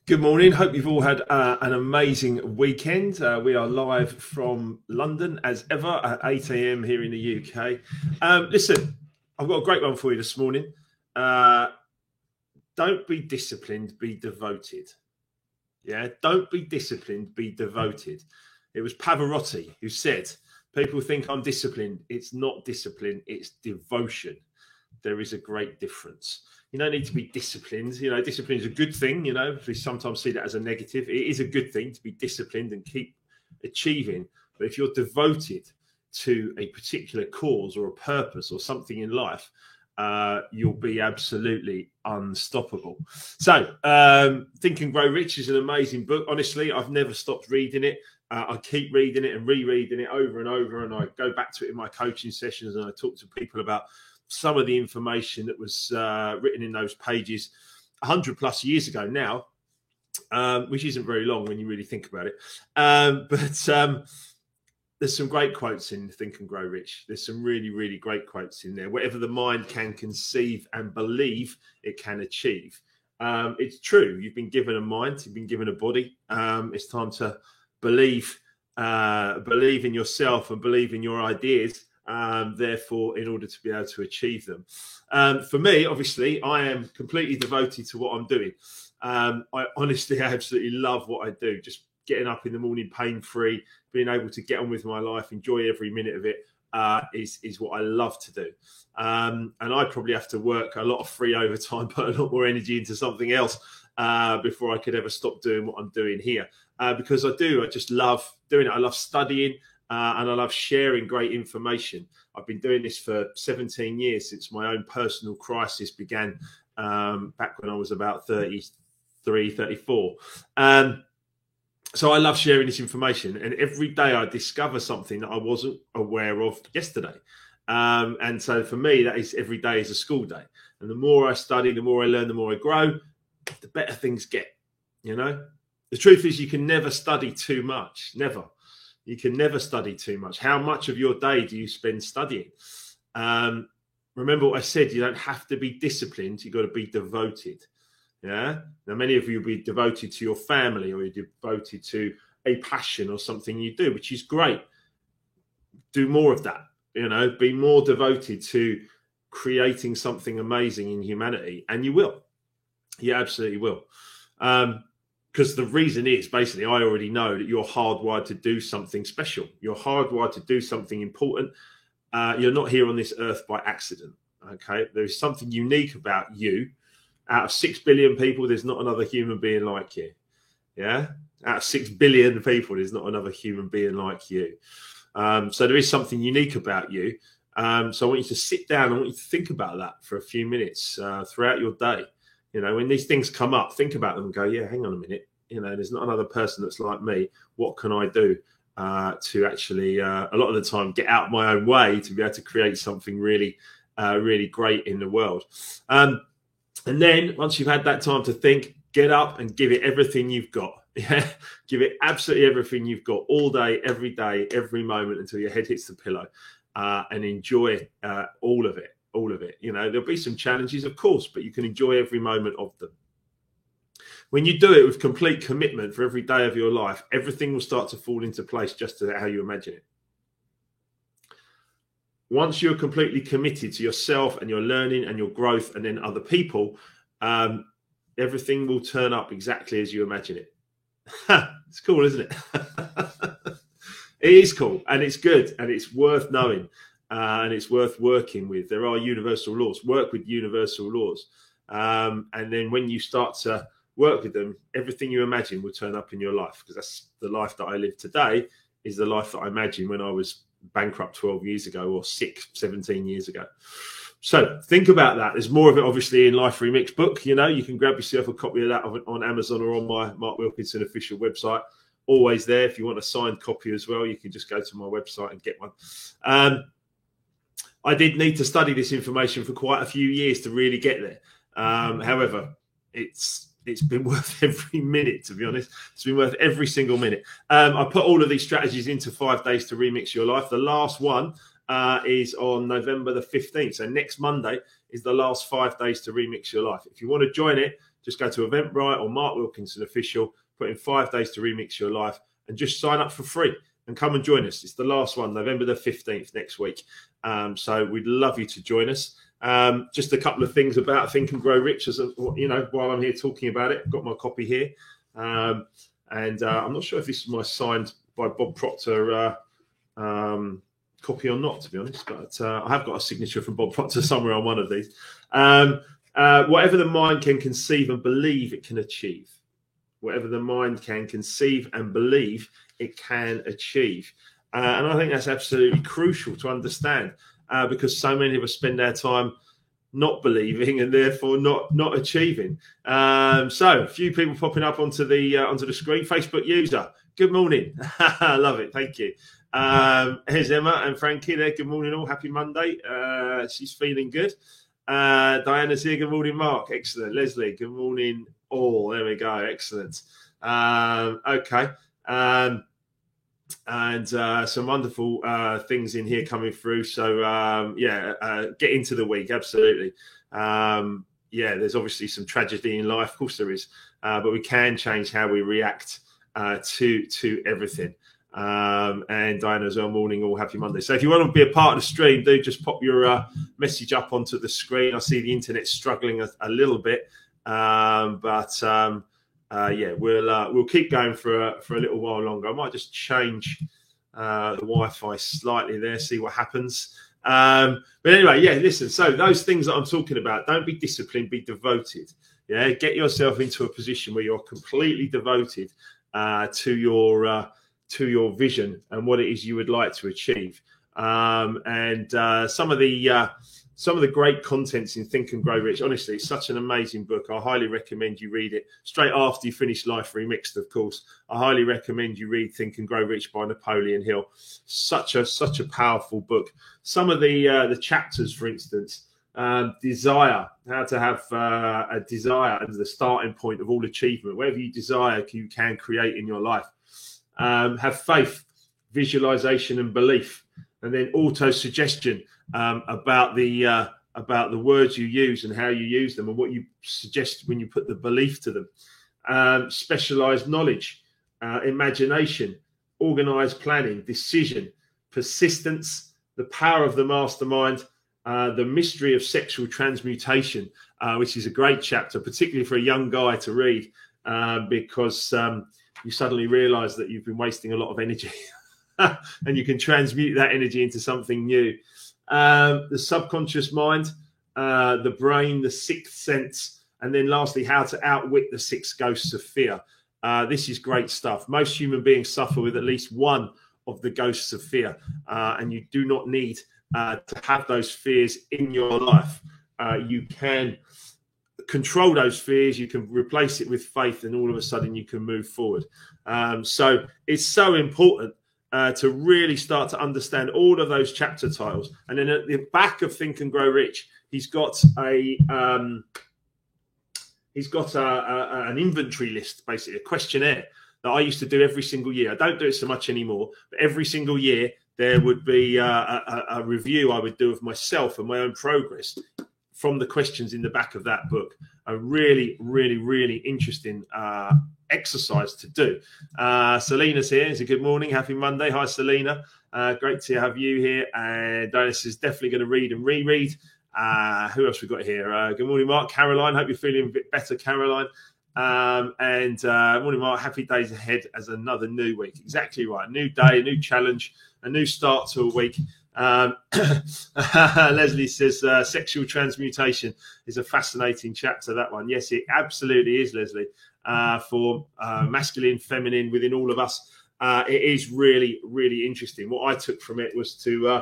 Good morning. Hope you've all had an amazing weekend. We are live from London as ever at 8 a.m. here in the UK. Listen, I've got a great one for you this morning. Don't be disciplined, be devoted. Yeah, don't be disciplined, be devoted. It was Pavarotti who said, people think I'm disciplined. It's not discipline, it's devotion. There is a great difference. You don't need to be disciplined. You know, discipline is a good thing. You know, we sometimes see that as a negative. It is a good thing to be disciplined and keep achieving. But if you're devoted to a particular cause or a purpose or something in life, you'll be absolutely unstoppable. So, Think and Grow Rich is an amazing book. Honestly, I've never stopped reading it. I keep reading it and rereading it over and over. And I go back to it in my coaching sessions and I talk to people about some of the information that was written in those pages 100 plus years ago now, which isn't very long when you really think about it. But there's some great quotes in Think and Grow Rich. There's some really, really great quotes in there. Whatever the mind can conceive and believe, it can achieve. It's true. You've been given a mind. You've been given a body. It's time to believe in yourself and believe in your ideas. Therefore, in order to be able to achieve them. For me, obviously, I am completely devoted to what I'm doing. I absolutely love what I do. Just getting up in the morning pain-free, being able to get on with my life, enjoy every minute of it is what I love to do. And I probably have to work a lot of free overtime, put a lot more energy into something else before I could ever stop doing what I'm doing here. Because I just love doing it. I love studying. And I love sharing great information. I've been doing this for 17 years since my own personal crisis began back when I was about 33, 34. So I love sharing this information. And every day I discover something that I wasn't aware of yesterday. And so for me, that is every day is a school day. And the more I study, the more I learn, the more I grow, the better things get. You know, the truth is you can never study too much. Never. You can never study too much. How much of your day do you spend studying? Remember what I said, you don't have to be disciplined. You've got to be devoted. Yeah. Now, many of you will be devoted to your family or you're devoted to a passion or something you do, which is great. Do more of that. You know, be more devoted to creating something amazing in humanity. And you will. You absolutely will. Because the reason is basically, I already know that you're hardwired to do something special. You're hardwired to do something important. You're not here on this earth by accident. Okay, there's something unique about you. Out of 6 billion people, there's not another human being like you. Yeah, out of 6 billion people, there's not another human being like you. So there is something unique about you. So I want you to sit down. I want you to think about that for a few minutes throughout your day. You know, when these things come up, think about them and go, yeah, hang on a minute. You know, there's not another person that's like me. What can I do to actually, a lot of the time, get out of my own way to be able to create something really, really great in the world? And then once you've had that time to think, get up and give it everything you've got. Yeah, give it absolutely everything you've got all day, every moment until your head hits the pillow and enjoy all of it. All of it. You know, there'll be some challenges, of course, but you can enjoy every moment of them. When you do it with complete commitment for every day of your life, everything will start to fall into place just to how you imagine it. Once you're completely committed to yourself and your learning and your growth and then other people, everything will turn up exactly as you imagine it. It's cool, isn't it? It is cool and it's good and it's worth knowing. And it's worth working with. There are universal laws. Work with universal laws. And then when you start to work with them, everything you imagine will turn up in your life, because that's the life that I live today is the life that I imagined when I was bankrupt 12 years ago or 17 years ago. So think about that. There's more of it, obviously, in Life Remix book. You know, you can grab yourself a copy of that on Amazon or on my Mark Wilkinson official website. Always there. If you want a signed copy as well, you can just go to my website and get one. I did need to study this information for quite a few years to really get there. However, it's been worth every minute, to be honest. It's been worth every single minute. I put all of these strategies into 5 days to remix your life. The last one is on November the 15th. So next Monday is the last 5 days to remix your life. If you want to join it, Just go to Eventbrite or Mark Wilkinson Official, put in 5 days to remix your life, and just sign up for free and come and join us. It's the last one, November the 15th next week. So we'd love you to join us. Just a couple of things about Think and Grow Rich, as while I'm here talking about it. I've got my copy here. And I'm not sure if this is my signed by Bob Proctor copy or not, to be honest, but I have got a signature from Bob Proctor somewhere on one of these. Whatever the mind can conceive and believe it can achieve. Whatever the mind can conceive and believe it can achieve. And I think that's absolutely crucial to understand, because so many of us spend our time not believing and therefore not achieving. So a few people popping up onto the screen. Facebook user, good morning. I love it. Thank you. Here's Emma and Frankie there. Good morning all. Happy Monday. She's feeling good. Diana's here. Good morning, Mark. Excellent. Leslie, good morning all. There we go. Excellent. Okay. And some wonderful things in here coming through. So, get into the week. Absolutely. There's obviously some tragedy in life. Of course there is. But we can change how we react to everything. And Diana's well, morning, all happy Monday. So if you want to be a part of the stream, do just pop your message up onto the screen. I see the internet's struggling a little bit. We'll keep going for a little while longer. I might just change the Wi-Fi slightly there, see what happens. But anyway, listen. So those things that I'm talking about, don't be disciplined, be devoted. Yeah, get yourself into a position where you're completely devoted to your vision and what it is you would like to achieve. Some of the great contents in Think and Grow Rich, honestly, it's such an amazing book. I highly recommend you read it straight after you finish Life Remixed, of course. I highly recommend you read Think and Grow Rich by Napoleon Hill. Such a powerful book. Some of the chapters, for instance, desire, how to have a desire as the starting point of all achievement. Whatever you desire, you can create in your life. Have faith, visualization and belief, and then auto-suggestion. About the words you use and how you use them and what you suggest when you put the belief to them. Specialized knowledge, imagination, organized planning, decision, persistence, the power of the mastermind, the mystery of sexual transmutation, which is a great chapter, particularly for a young guy to read, because you suddenly realize that you've been wasting a lot of energy and you can transmute that energy into something new. The subconscious mind, the brain, the sixth sense, and then lastly, how to outwit the 6 ghosts of fear. This is great stuff. Most human beings suffer with at least one of the ghosts of fear, and you do not need to have those fears in your life. You can control those fears, you can replace it with faith, and all of a sudden you can move forward. So it's so important to really start to understand all of those chapter titles. And then at the back of Think and Grow Rich, he's got an inventory list, basically a questionnaire that I used to do every single year. I don't do it so much anymore, but every single year there would be a review I would do of myself and my own progress from the questions in the back of that book. A really, really, really interesting exercise to do. Selena's here. It's a good morning. Happy Monday. Hi, Selena. Great to have you here. And Dennis is definitely going to read and reread. Who else we got here? Good morning, Mark. Caroline. Hope you're feeling a bit better, Caroline. Morning, Mark. Happy days ahead as another new week. Exactly right. New day, a new challenge, a new start to a week. Leslie says sexual transmutation is a fascinating chapter, that one. Yes, it absolutely is, Leslie. For masculine, feminine within all of us, it is really, really interesting. What I took from it was to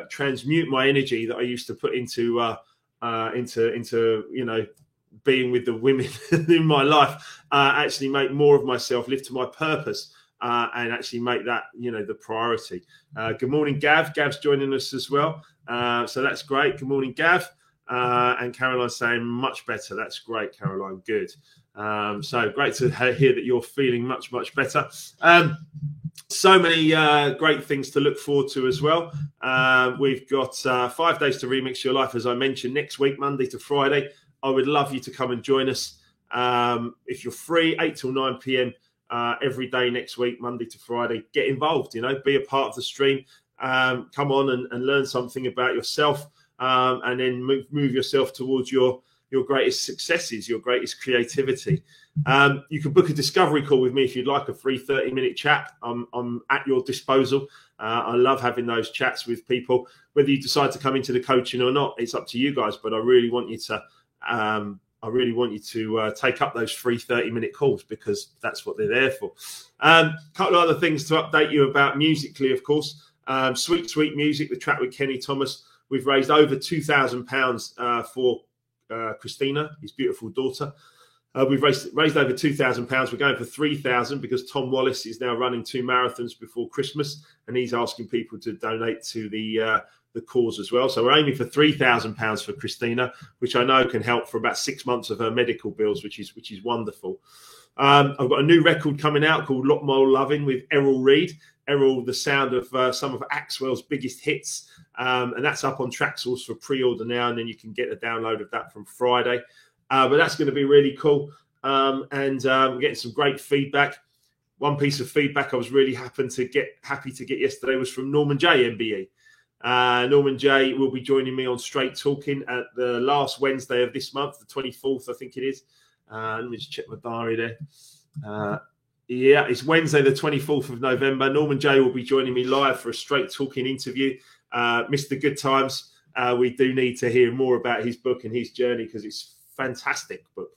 transmute my energy that I used to put into being with the women in my life, actually make more of myself, live to my purpose. And actually make that, the priority. Good morning, Gav. Gav's joining us as well. So that's great. Good morning, Gav. And Caroline's saying much better. That's great, Caroline. Good. So great to hear that you're feeling much, much better. So many great things to look forward to as well. We've got 5 days to remix your life, as I mentioned, next week, Monday to Friday. I would love you to come and join us. If you're free, 8 till 9 p.m. Every day next week, Monday to Friday. Get involved, be a part of the stream. Come on and learn something about yourself, and then move yourself towards your greatest successes, your greatest creativity. You can book a discovery call with me if you'd like, a free 30-minute chat. I'm at your disposal. I love having those chats with people. Whether you decide to come into the coaching or not, it's up to you guys. But I really want you to take up those free 30-minute calls, because that's what they're there for. Couple of other things to update you about musically, of course. Sweet, Sweet Music, the track with Kenny Thomas. We've raised over £2,000 for Christina, his beautiful daughter. We've raised over £2,000. We're going for £3,000 because Tom Wallace is now running 2 marathons before Christmas, and he's asking people to donate to the cause as well. So we're aiming for £3,000 for Christina, which I know can help for about 6 months of her medical bills, which is wonderful. I've got a new record coming out called Lot More Loving with Errol Reid. Errol, the sound of some of Axwell's biggest hits, and that's up on Traxsource for pre-order now, and then you can get a download of that from Friday. But that's going to be really cool, and we're getting some great feedback. One piece of feedback I was really happy to get yesterday was from Norman J, MBE. Norman J will be joining me on Straight Talking at the last Wednesday of this month, the 24th, I think it is. Let me just check my diary there. Yeah, it's Wednesday, the 24th of November. Norman J will be joining me live for a Straight Talking interview. Mr. Good Times. We do need to hear more about his book and his journey, because it's fantastic book.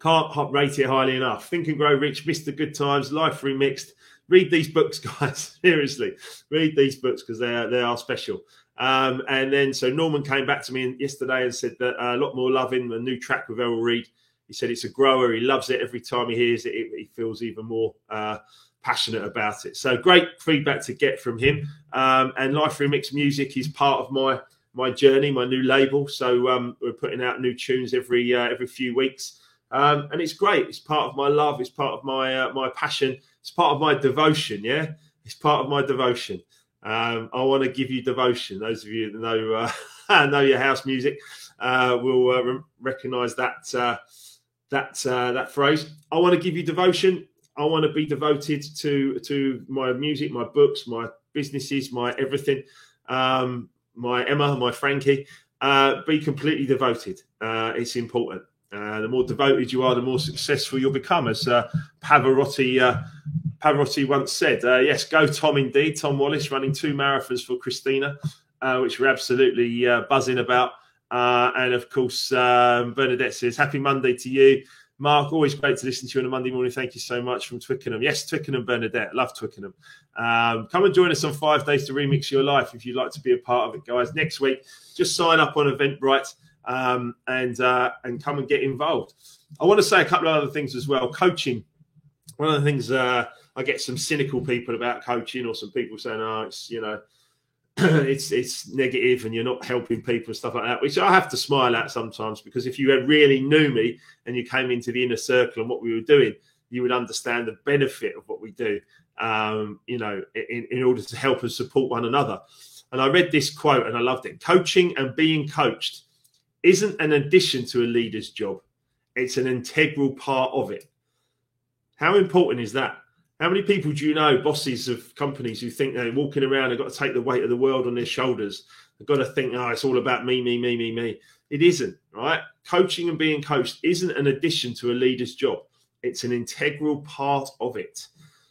Can't rate it highly enough. Think and Grow Rich, Mr. Good Times, Life Remixed. Read these books, guys. Seriously, read these books, because they are special. And then so Norman came back to me yesterday and said that A Lot More Loving, the new track with Errol Reid. He said it's a grower. He loves it. Every time he hears it, he feels even more passionate about it. So great feedback to get from him. And Life Remix Music is part of my journey, my new label. So we're putting out new tunes every few weeks. And it's great. It's part of my love. It's part of my passion. It's part of my devotion. Yeah, it's part of my devotion. I want to give you devotion. Those of you that know your house music will recognise that phrase. I want to give you devotion. I want to be devoted to my music, my books, my businesses, my everything. My Emma, my Frankie. Be completely devoted. It's important. The more devoted you are, the more successful you'll become, as Pavarotti once said. Yes, go Tom indeed. Tom Wallace running 2 marathons for Christina, which we're absolutely buzzing about. And of course, Bernadette says, happy Monday to you. Mark, always great to listen to you on a Monday morning. Thank you so much from Twickenham. Yes, Twickenham, Bernadette. Love Twickenham. Come and join us on 5 Days to Remix Your Life if you'd like to be a part of it, guys. Next week, just sign up on Eventbrite and come and get involved. I want to say a couple of other things as well. Coaching. One of the things I get some cynical people about coaching, or some people saying, oh, it's, it's negative and you're not helping people and stuff like that, which I have to smile at sometimes, because if you really knew me and you came into the inner circle and what we were doing, you would understand the benefit of what we do, in order to help and support one another. And I read this quote and I loved it. Coaching and being coached isn't an addition to a leader's job. It's an integral part of it. How important is that? How many people do you know, bosses of companies, who think they're walking around, they've got to take the weight of the world on their shoulders? They've got to think, oh, it's all about me, me, me, me, me. It isn't, right? Coaching and being coached isn't an addition to a leader's job. It's an integral part of it.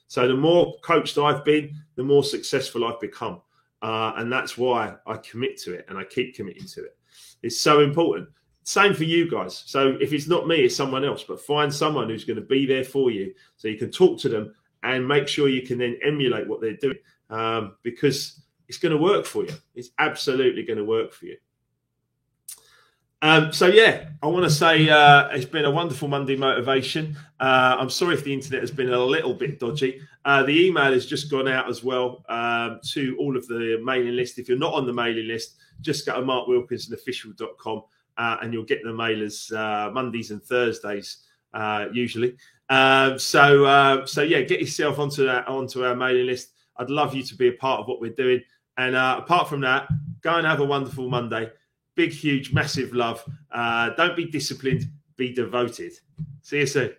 So the more coached I've been, the more successful I've become. And that's why I commit to it, and I keep committing to it. It's so important. Same for you guys. So if it's not me, it's someone else. But find someone who's going to be there for you, so you can talk to them and make sure you can then emulate what they're doing, because it's going to work for you. It's absolutely going to work for you. I want to say it's been a wonderful Monday motivation. I'm sorry if the internet has been a little bit dodgy. The email has just gone out as well to all of the mailing list. If you're not on the mailing list, just go to markwilkinsonofficial.com and you'll get the mailers Mondays and Thursdays usually. Get yourself onto our mailing list. I'd love you to be a part of what we're doing. And apart from that, go and have a wonderful Monday. big, huge, massive love. Don't be disciplined, be devoted. See you soon.